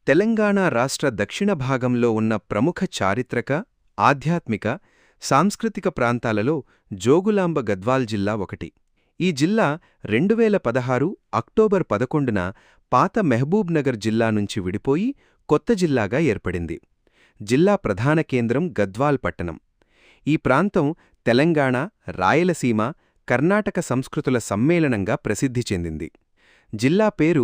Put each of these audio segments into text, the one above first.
తెలంగాణ రాష్ట్ర దక్షిణ భాగంలో ఉన్న ప్రముఖ చారిత్రక, ఆధ్యాత్మిక, సాంస్కృతిక ప్రాంతాలలో జోగులాంబ గద్వాల్ జిల్లా ఒకటి. ఈ జిల్లా 2016 అక్టోబర్ 11న పాత మహబూబ్ నగర్ జిల్లా నుంచి విడిపోయి కొత్త జిల్లాగా ఏర్పడింది. జిల్లా ప్రధాన కేంద్రం గద్వాల్ పట్టణం. ఈ ప్రాంతం తెలంగాణ, రాయలసీమ, కర్ణాటక సంస్కృతుల సమ్మేళనంగా ప్రసిద్ధి చెందింది. జిల్లా పేరు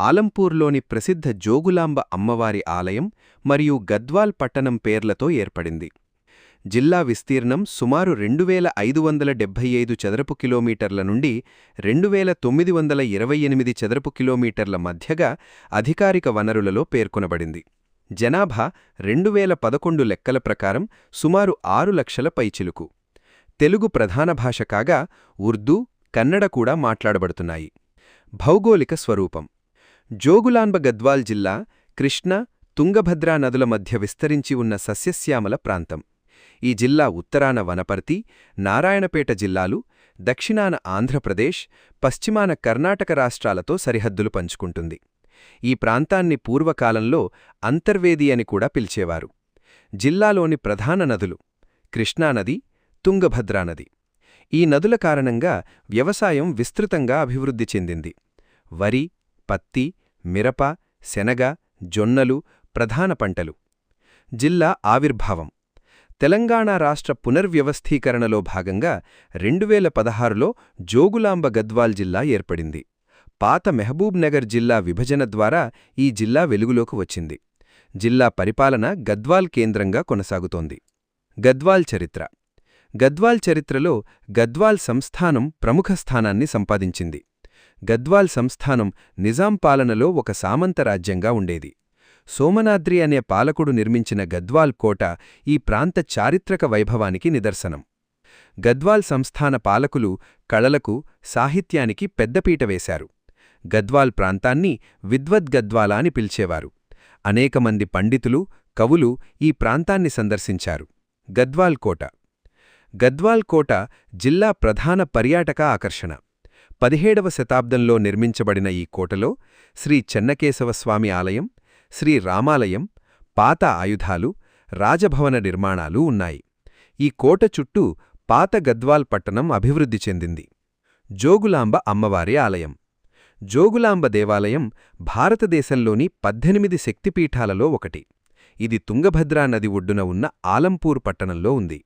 ఆలంపూర్లోని ప్రసిద్ధ జోగులాంబ అమ్మవారి ఆలయం మరియు గద్వాల్ పట్టణం పేర్లతో ఏర్పడింది. జిల్లా విస్తీర్ణం సుమారు 2575 చదరపు కిలోమీటర్ల నుండి 2928 చదరపు కిలోమీటర్ల మధ్యగా అధికారిక వనరులలో పేర్కొనబడింది. జనాభా 2011 లెక్కల ప్రకారం సుమారు 6 లక్షల పైచిలుకు. తెలుగు ప్రధాన భాష కాగా ఉర్దూ, కన్నడ కూడా మాట్లాడబడుతున్నాయి. భౌగోళిక స్వరూపం. జోగులాంబ గద్వాల్ జిల్లా కృష్ణా, తుంగభద్రా నదుల మధ్య విస్తరించి ఉన్న సస్యశ్యామల ప్రాంతం. ఈ జిల్లా ఉత్తరాన వనపర్తి, నారాయణపేట జిల్లాలు, దక్షిణాన ఆంధ్రప్రదేశ్, పశ్చిమాన కర్ణాటక రాష్ట్రాలతో సరిహద్దులు పంచుకుంటుంది. ఈ ప్రాంతాన్ని పూర్వకాలంలో అంతర్వేది అని కూడా పిలిచేవారు. జిల్లాలోని ప్రధాన నదులు కృష్ణానది, తుంగభద్రానది. ఈ నదుల కారణంగా వ్యవసాయం విస్తృతంగా అభివృద్ధి చెందింది. వరి, పత్తి, మిరప, శనగ, జొన్నలు ప్రధాన పంటలు. జిల్లా ఆవిర్భావం. తెలంగాణ రాష్ట్ర పునర్వ్యవస్థీకరణలో భాగంగా 2016లో జోగులాంబ గద్వాల్ జిల్లా ఏర్పడింది. పాత మహబూబ్ నగర్ జిల్లా విభజన ద్వారా ఈ జిల్లా వెలుగులోకి వచ్చింది. జిల్లా పరిపాలన గద్వాల్ కేంద్రంగా కొనసాగుతోంది. గద్వాల్ చరిత్ర. గద్వాల్ చరిత్రలో గద్వాల్ సంస్థానం ప్రముఖ స్థానాన్ని సంపాదించింది. గద్వాల్ సంస్థానం నిజాం పాలనలో ఒక సామంత రాజ్యంగా ఉండేది. సోమనాద్రి అనే పాలకుడు నిర్మించిన గద్వాల్ కోట ఈ ప్రాంత చారిత్రక వైభవానికి నిదర్శనం. గద్వాల్ సంస్థాన పాలకులు కళలకు, సాహిత్యానికి పెద్దపీట వేశారు. గద్వాల్ ప్రాంతాన్ని విద్వద్గద్వాల అని పిలిచేవారు. అనేకమంది పండితులు, కవులు ఈ ప్రాంతాన్ని సందర్శించారు. గద్వాల్ కోట. గద్వాల్ కోట జిల్లా ప్రధాన పర్యాటక ఆకర్షణ. 17వ శతాబ్దంలో నిర్మించబడిన ఈ కోటలో శ్రీ చెన్నకేశవస్వామి ఆలయం, శ్రీ రామాలయం, పాత ఆయుధాలు, రాజభవన నిర్మాణాలు ఉన్నాయి. ఈ కోట చుట్టూ పాత గద్వాల్ పట్టణం అభివృద్ధి చెందింది. జోగులాంబ అమ్మవారి ఆలయం. జోగులాంబ దేవాలయం భారతదేశంలోని 18 శక్తిపీఠాలలో ఒకటి. ఇది తుంగభద్రా నది ఒడ్డున ఉన్న ఆలంపూర్ పట్టణంలో ఉంది.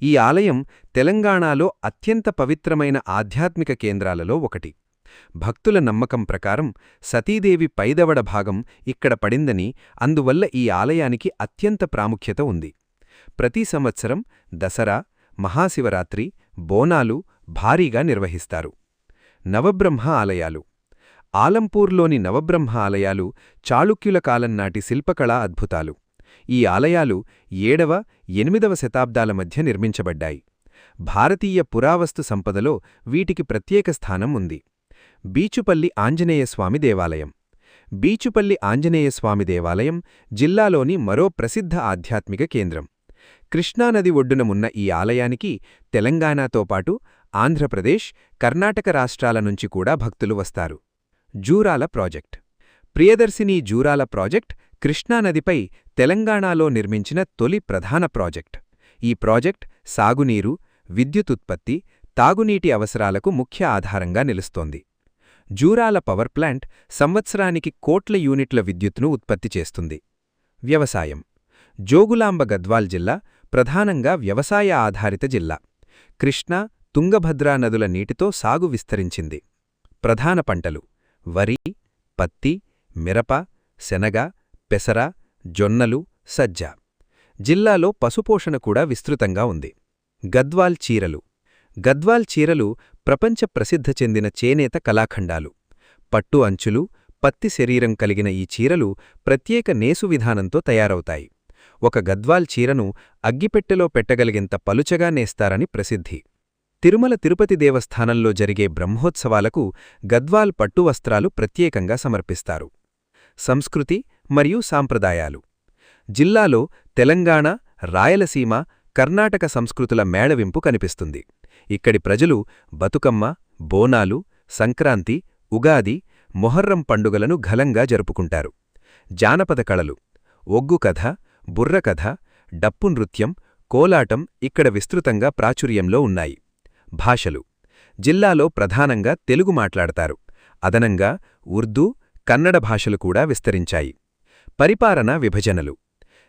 ఈ ఆలయం తెలంగాణలో అత్యంత పవిత్రమైన ఆధ్యాత్మిక కేంద్రాలలో ఒకటి. భక్తుల నమ్మకం ప్రకారం సతీదేవి పైదవడ భాగం ఇక్కడ పడిందని, అందువల్ల ఈ ఆలయానికి అత్యంత ప్రాముఖ్యత ఉంది. ప్రతి సంవత్సరం దసరా, మహాశివరాత్రి, బోనాలు భారీగా నిర్వహిస్తారు. నవబ్రహ్మ ఆలయాలు. ఆలంపూర్లోని నవబ్రహ్మ ఆలయాలు చాళుక్యుల కాలం నాటి శిల్పకళా అద్భుతాలు. ఈ ఆలయాలు 7వ, 8వ శతాబ్దాల మధ్య నిర్మించబడ్డాయి. భారతీయ పురావస్తు సంపదలో వీటికి ప్రత్యేక స్థానం ఉంది. బీచుపల్లి ఆంజనేయస్వామి దేవాలయం. బీచుపల్లి ఆంజనేయస్వామి దేవాలయం జిల్లాలోని మరో ప్రసిద్ధ ఆధ్యాత్మిక కేంద్రం. కృష్ణానది ఒడ్డునమున్న ఈ ఆలయానికి తెలంగాణతో పాటు ఆంధ్రప్రదేశ్, కర్ణాటక రాష్ట్రాల నుంచి కూడా భక్తులు వస్తారు. జూరాల ప్రాజెక్ట్. ప్రియదర్శిని జూరాల ప్రాజెక్ట్ కృష్ణానదిపై తెలంగాణలో నిర్మించిన తొలి ప్రధాన ప్రాజెక్ట్. ఈ ప్రాజెక్ట్ సాగునీరు, విద్యుతుత్పత్తి, తాగునీటి అవసరాలకు ముఖ్య ఆధారంగా నిలుస్తోంది. జూరాల పవర్ ప్లాంట్ సంవత్సరానికి కోట్ల యూనిట్ల విద్యుత్తును ఉత్పత్తి చేస్తుంది. వ్యవసాయం. జోగులాంబ గద్వాల్ జిల్లా ప్రధానంగా వ్యవసాయ ఆధారిత జిల్లా. కృష్ణా, తుంగభద్రా నదుల నీటితో సాగు విస్తరించింది. ప్రధాన పంటలు వరి, పత్తి, మిరప, శనగ, పెసర, జొన్నలు, సజ్జ. జిల్లాలో పశుపోషణ కూడా విస్తృతంగా ఉంది. గద్వాల్ చీరలు. గద్వాల్ చీరలు ప్రపంచ ప్రసిద్ధ చెందిన చేనేత కళాఖండాలు. పట్టు అంచులు, పత్తి శరీరం కలిగిన ఈ చీరలు ప్రత్యేక నేసు విధానంతో తయారవుతాయి. ఒక గద్వాల్ చీరను అగ్గిపెట్టెలో పెట్టగలిగేంత పలుచగా నేస్తారని ప్రసిద్ధి. తిరుమల తిరుపతి దేవస్థానంలో జరిగే బ్రహ్మోత్సవాలకు గద్వాల్ పట్టు వస్త్రాలు ప్రత్యేకంగా సమర్పిస్తారు. సంస్కృతి మరియు సాంప్రదాయాలు. జిల్లాలో తెలంగాణ, రాయలసీమ, కర్ణాటక సంస్కృతుల మేళవింపు కనిపిస్తుంది. ఇక్కడి ప్రజలు బతుకమ్మ, బోనాలు, సంక్రాంతి, ఉగాది, మొహర్రం పండుగలను ఘనంగా జరుపుకుంటారు. జానపద కళలు ఒగ్గు కథ, బుర్ర కథ, డప్పు నృత్యం, కోలాటం ఇక్కడ విస్తృతంగా ప్రాచుర్యంలో ఉన్నాయి. భాషలు జిల్లాలో ప్రధానంగా తెలుగు మాట్లాడతారు. అదనంగా ఉర్దూ, కన్నడ భాషలు కూడా విస్తరించాయి. పరిపాలన విభజనలు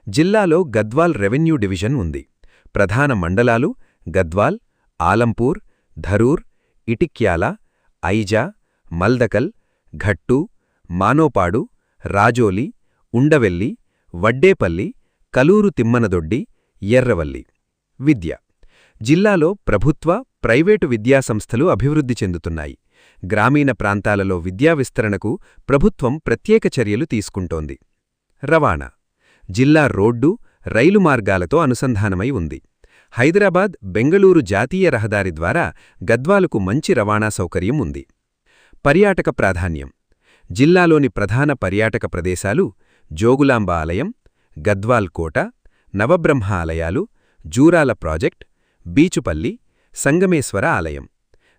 జిల్లాలో గద్వాల్ రెవెన్యూ డివిజన్ ఉంది. ప్రధాన మండలాలు గద్వాల్, ఆలంపూర్, ధరూర్, ఇటిక్యాల, ఐజా, మల్దకల్, ఘట్టు, మానోపాడు, రాజోలి, ఉండవెల్లి, వడ్డేపల్లి, కలూరు తిమ్మనదొడ్డి, ఎర్రవల్లి. విద్య జిల్లాలో ప్రభుత్వ, ప్రైవేటు విద్యాసంస్థలు అభివృద్ధి చెందుతున్నాయి. గ్రామీణ ప్రాంతాలలో విద్యా విస్తరణకు ప్రభుత్వం ప్రత్యేక చర్యలు తీసుకుంటోంది. రవాణా జిల్లా రోడ్డు, రైలు మార్గాలతో అనుసంధానమై ఉంది. హైదరాబాద్, బెంగళూరు జాతీయ రహదారి ద్వారా గద్వాలకు మంచి రవాణా సౌకర్యం ఉంది. పర్యాటక ప్రాధాన్యం జిల్లాలోని ప్రధాన పర్యాటక ప్రదేశాలు జోగులాంబ ఆలయం, గద్వాల్ కోట, నవబ్రహ్మ ఆలయాలు, జూరాల ప్రాజెక్ట్, బీచుపల్లి, సంగమేశ్వర ఆలయం.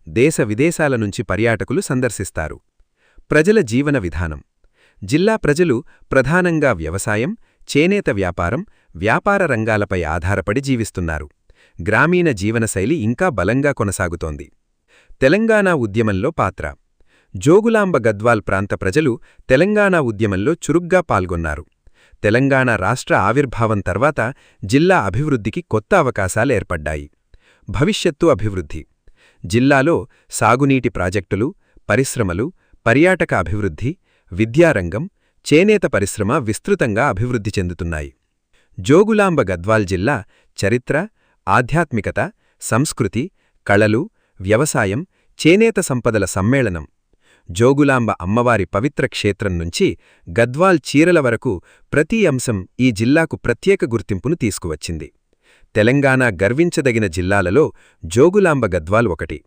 దేశ విదేశాల నుంచి పర్యాటకులు సందర్శిస్తారు. ప్రజల జీవన విధానం జిల్లా ప్రజలు ప్రధానంగా వ్యవసాయం, చేనేత వ్యాపారం, వ్యాపార రంగాలపై ఆధారపడి జీవిస్తున్నారు. గ్రామీణ జీవనశైలి ఇంకా బలంగా కొనసాగుతోంది. తెలంగాణ ఉద్యమంలో పాత్ర జోగులాంబ గద్వాల్ ప్రాంత ప్రజలు తెలంగాణ ఉద్యమంలో చురుగ్గా పాల్గొన్నారు. తెలంగాణ రాష్ట్ర ఆవిర్భావం తర్వాత జిల్లా అభివృద్ధికి కొత్త అవకాశాలేర్పడ్డాయి. భవిష్యత్తు అభివృద్ధి జిల్లాలో సాగునీటి ప్రాజెక్టులు, పరిశ్రమలు, పర్యాటక అభివృద్ధి, విద్యారంగం, చేనేత పరిశ్రమ విస్తృతంగా అభివృద్ధి చెందుతున్నాయి. జోగులాంబ గద్వాల్ జిల్లా చరిత్ర, ఆధ్యాత్మికత, సంస్కృతి, కళలు, వ్యవసాయం, చేనేత సంపదల సమ్మేళనం. జోగులాంబ అమ్మవారి పవిత్ర క్షేత్రం నుంచి గద్వాల్ చీరల వరకు ప్రతి అంశం ఈ జిల్లాకు ప్రత్యేక గుర్తింపును తీసుకువచ్చింది. తెలంగాణ గర్వించదగిన జిల్లాలలో జోగులాంబ గద్వాల్ ఒకటి.